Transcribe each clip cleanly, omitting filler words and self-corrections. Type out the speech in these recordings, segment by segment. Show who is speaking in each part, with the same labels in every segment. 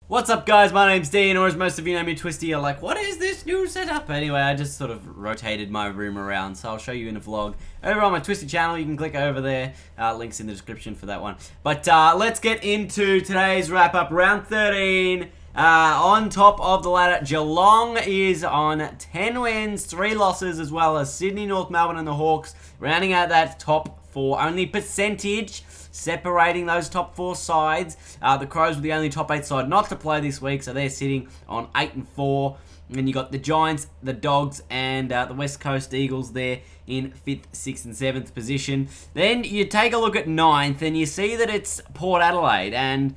Speaker 1: What's up, guys? My name's Dean, or as most of you know me, Twisty. You're like, what is this new setup? Anyway, I just sort of rotated my room around, so I'll show you in a vlog over on my Twisty channel. You can click over there. Links in the description for that one. But let's get into today's wrap-up. Round 13. On top of the ladder, Geelong is on 10 wins, 3 losses, as well as Sydney, North Melbourne, and the Hawks, rounding out that top 4. Only percentage separating those top 4 sides. The Crows were the only top 8 side not to play this week, so they're sitting on 8 and 4. And then you got the Giants, the Dogs, and the West Coast Eagles there in 5th, 6th, and 7th position. Then you take a look at 9th, and you see that it's Port Adelaide, and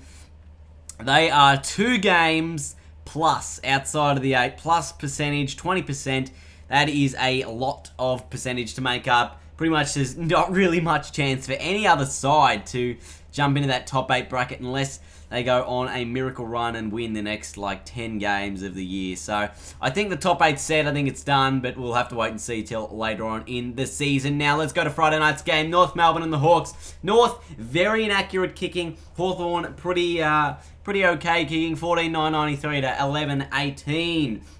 Speaker 1: they are 2 games plus outside of the 8, plus percentage, 20%. That is a lot of percentage to make up. Pretty much there's not really much chance for any other side to jump into that top 8 bracket unless they go on a miracle run and win the next 10 games of the year. So I think the top 8's set. I think it's done, but we'll have to wait and see till later on in the season. Now let's go to Friday night's game. North Melbourne and the Hawks. North, very inaccurate kicking. Hawthorn, pretty okay kicking, 14-9-93 to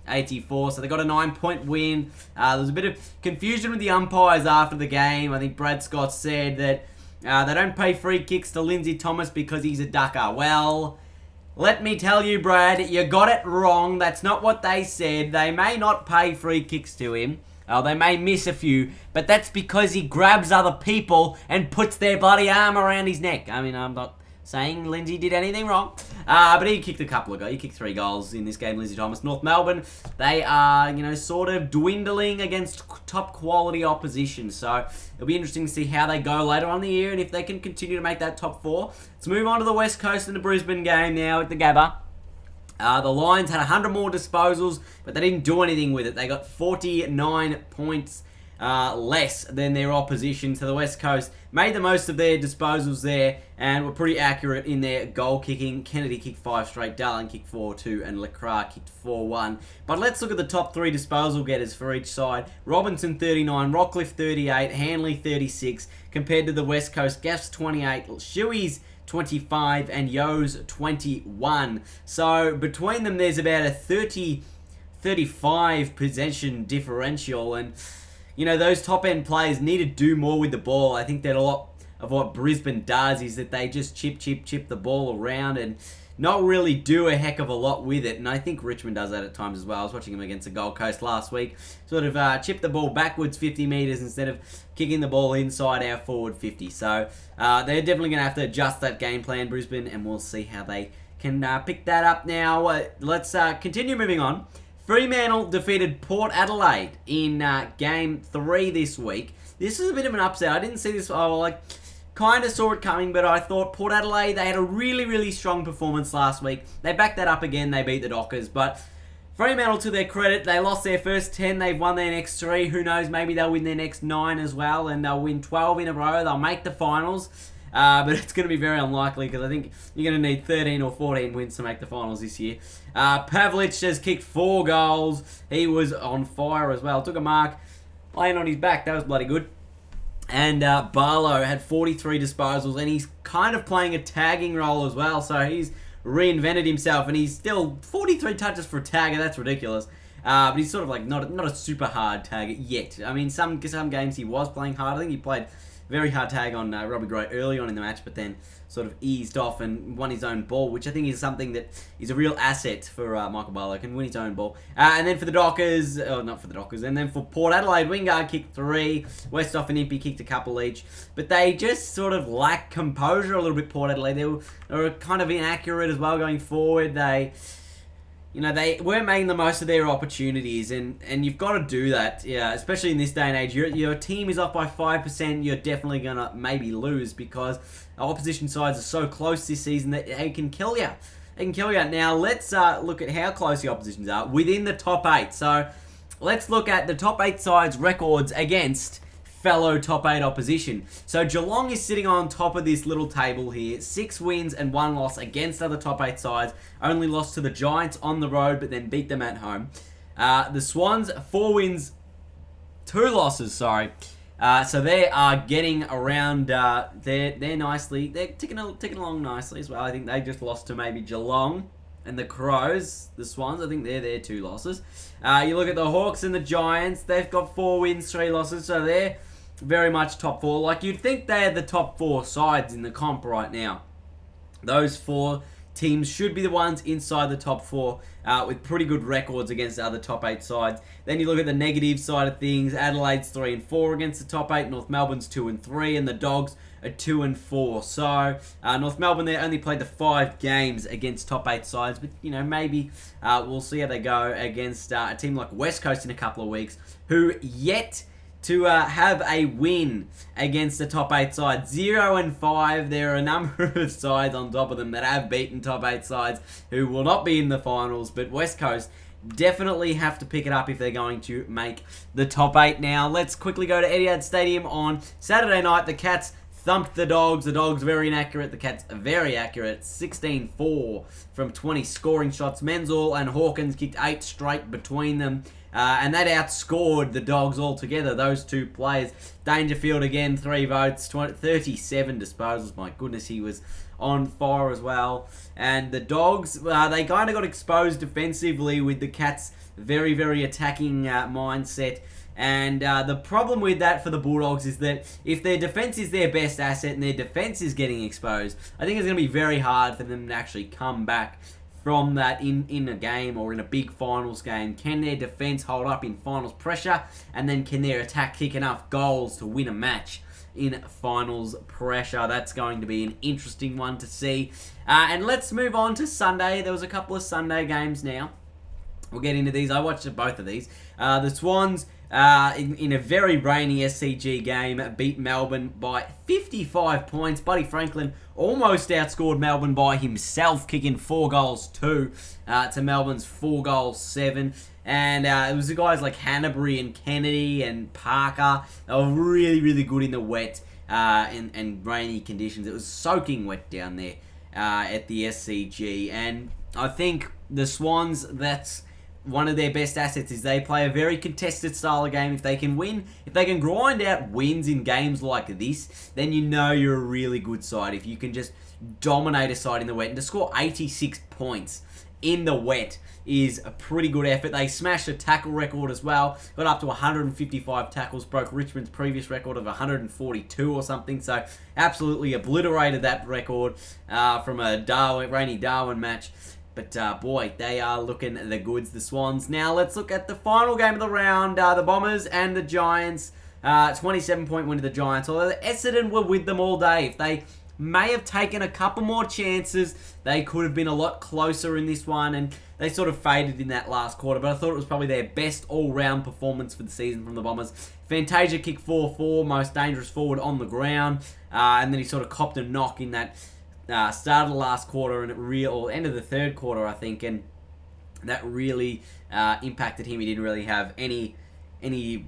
Speaker 1: 11-18-84. So they got a 9-point win. There was a bit of confusion with the umpires after the game. I think Brad Scott said that they don't pay free kicks to Lindsay Thomas because he's a ducker. Well, let me tell you, Brad, you got it wrong. That's not what they said. They may not pay free kicks to him. They may miss a few, but that's because he grabs other people and puts their bloody arm around his neck. I mean, I'm not saying Lindsay did anything wrong, but he kicked a couple of goals. He kicked 3 goals in this game, Lindsay Thomas. North Melbourne, they are, sort of dwindling against top quality opposition. So it'll be interesting to see how they go later on in the year and if they can continue to make that top 4. Let's move on to the West Coast and the Brisbane game now at the Gabba. The Lions had 100 more disposals, but they didn't do anything with it. They got 49 points less than their opposition. To the West Coast made the most of their disposals there and were pretty accurate in their goal kicking. Kennedy kicked 5 straight, Dallin kicked 4-2, and Lacroix kicked 4-1. But let's look at the top 3 disposal getters for each side. Robinson 39, Rockcliffe 38, Hanley 36, compared to the West Coast. Gaff's 28, Shuey's 25, and Yo's 21. So between them there's about a 35 possession differential, and those top-end players need to do more with the ball. I think that a lot of what Brisbane does is that they just chip the ball around and not really do a heck of a lot with it. And I think Richmond does that at times as well. I was watching them against the Gold Coast last week. Sort of chip the ball backwards 50 metres instead of kicking the ball inside our forward 50. So they're definitely going to have to adjust that game plan, Brisbane, and we'll see how they can pick that up now. Let's continue moving on. Fremantle defeated Port Adelaide in Game 3 this week. This is a bit of an upset. I didn't see this. Kind of saw it coming, but I thought Port Adelaide, they had a really, really strong performance last week. They backed that up again. They beat the Dockers. But Fremantle, to their credit, they lost their first 10. They've won their next 3. Who knows? Maybe they'll win their next 9 as well, and they'll win 12 in a row. They'll make the finals. But it's going to be very unlikely because I think you're going to need 13 or 14 wins to make the finals this year. Pavlich has kicked 4 goals. He was on fire as well. Took a mark, laying on his back. That was bloody good. And Barlow had 43 disposals, and he's kind of playing a tagging role as well. So he's reinvented himself, and he's still 43 touches for a tagger. That's ridiculous. But he's sort of not a super hard tagger yet. I mean, some games he was playing hard. I think he played very hard tag on Robbie Gray early on in the match, but then sort of eased off and won his own ball, which I think is something that is a real asset for Michael Barlow. Can win his own ball. And then for the Dockers, not for the Dockers, and then for Port Adelaide, Wingard kicked 3, Westhoff and Impey kicked a couple each, but they just sort of lack composure a little bit, Port Adelaide. They were kind of inaccurate as well going forward. They weren't making the most of their opportunities, and you've got to do that, especially in this day and age. Your team is off by 5%, you're definitely going to maybe lose because opposition sides are so close this season that they can kill you. Now, let's look at how close the oppositions are within the top 8. So, let's look at the top 8 sides' records against fellow top 8 opposition. So Geelong is sitting on top of this little table here. 6 wins and 1 loss against other top 8 sides. Only lost to the Giants on the road, but then beat them at home. The Swans, 4 wins, 2 losses, sorry. So they are getting around, they're nicely, they're ticking along nicely as well. I think they just lost to maybe Geelong. and the Crows, the Swans, I think they're their 2 losses. You look at the Hawks and the Giants, they've got 4 wins, 3 losses, so they're very much top 4. Like, you'd think they're the top 4 sides in the comp right now. Those 4 teams should be the ones inside the top 4 with pretty good records against the other top 8 sides. Then you look at the negative side of things. Adelaide's 3-4 against the top 8. North Melbourne's 2-3, and the Dogs are 2-4. So North Melbourne, they only played the 5 games against top 8 sides, but maybe we'll see how they go against a team like West Coast in a couple of weeks, who yet to have a win against the top 8 side. 0-5. There are a number of sides on top of them that have beaten top 8 sides who will not be in the finals, but West Coast definitely have to pick it up if they're going to make the top 8 now. Let's quickly go to Etihad Stadium on Saturday night. The Cats thumped the Dogs. The Dogs very inaccurate. The Cats are very accurate. 16-4 from 20 scoring shots. Menzel and Hawkins kicked 8 straight between them. And that outscored the Dogs altogether, those 2 players. Dangerfield again, 3 votes, 37 disposals. My goodness, he was on fire as well. And the Dogs, they kind of got exposed defensively with the Cats' very, very attacking mindset. And the problem with that for the Bulldogs is that if their defense is their best asset and their defense is getting exposed, I think it's going to be very hard for them to actually come back from that in a game or in a big finals game. Can their defense hold up in finals pressure? And then can their attack kick enough goals to win a match in finals pressure? That's going to be an interesting one to see. And let's move on to Sunday. There was a couple of Sunday games now. We'll get into these. I watched both of these. The Swans, in a very rainy SCG game, beat Melbourne by 55 points. Buddy Franklin almost outscored Melbourne by himself, kicking 4 goals 2 to Melbourne's 4 goals 7. And it was the guys like Hanbury and Kennedy and Parker. They were really, really good in the wet and rainy conditions. It was soaking wet down there at the SCG. And I think the Swans, that's one of their best assets, is they play a very contested style of game. If they can win, if they can grind out wins in games like this, then you're a really good side. If you can just dominate a side in the wet, and to score 86 points in the wet is a pretty good effort. They smashed a tackle record as well, got up to 155 tackles, broke Richmond's previous record of 142 or something, so absolutely obliterated that record from a rainy Darwin match. But, boy, they are looking the goods, the Swans. Now, let's look at the final game of the round. The Bombers and the Giants. 27-point win to the Giants. Although the Essendon were with them all day. If they may have taken a couple more chances, they could have been a lot closer in this one. And they sort of faded in that last quarter. But I thought it was probably their best all-round performance for the season from the Bombers. Fantasia kicked 4-4, most dangerous forward on the ground. And then he sort of copped a knock in that start of the last quarter and end of the third quarter, I think, and that really impacted him. He didn't really have any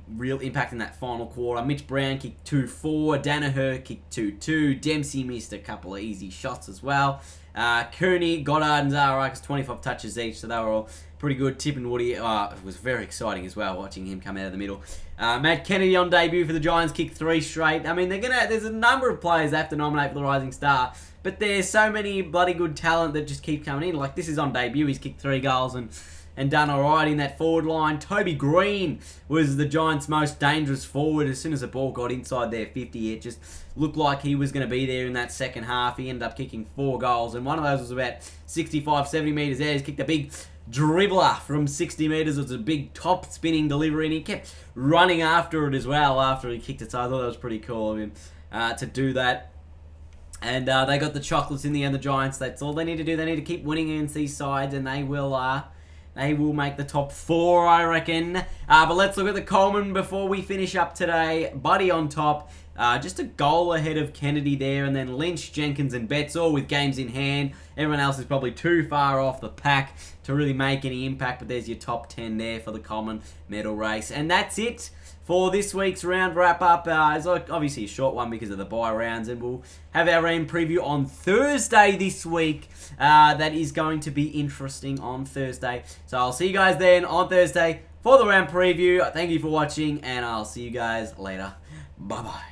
Speaker 1: real impact in that final quarter. Mitch Brown kicked 2-4, Danaher kicked 2-2, Dempsey missed a couple of easy shots as well. Cooney, Goddard, and Zaharakis 25 touches each, so they were all pretty good. Tip and Woody, it was very exciting as well, watching him come out of the middle. Matt Kennedy on debut for the Giants, kicked 3 straight. I mean, there's a number of players they have to nominate for the Rising Star, but there's so many bloody good talent that just keep coming in. Like, this is on debut, he's kicked 3 goals and done alright in that forward line. Toby Green was the Giants' most dangerous forward. As soon as the ball got inside their 50, it just looked like he was going to be there in that second half. He ended up kicking 4 goals, and one of those was about 65, 70 metres there. He's kicked a big dribbler from 60 metres. It was a big top-spinning delivery, and he kept running after it as well after he kicked it, so I thought that was pretty cool of him to do that. And they got the chocolates in the end, the Giants. That's all they need to do. They need to keep winning against these sides, and they will make the top 4, I reckon. But let's look at the Coleman before we finish up today. Buddy on top. Just a goal ahead of Kennedy there, and then Lynch, Jenkins, and Betts all with games in hand. Everyone else is probably too far off the pack to really make any impact, but there's your top 10 there for the Coleman Medal race. And that's it for this week's round wrap-up. It's obviously a short one because of the bye rounds, and we'll have our round preview on Thursday this week. That is going to be interesting on Thursday. So I'll see you guys then on Thursday for the round preview. Thank you for watching, and I'll see you guys later. Bye-bye.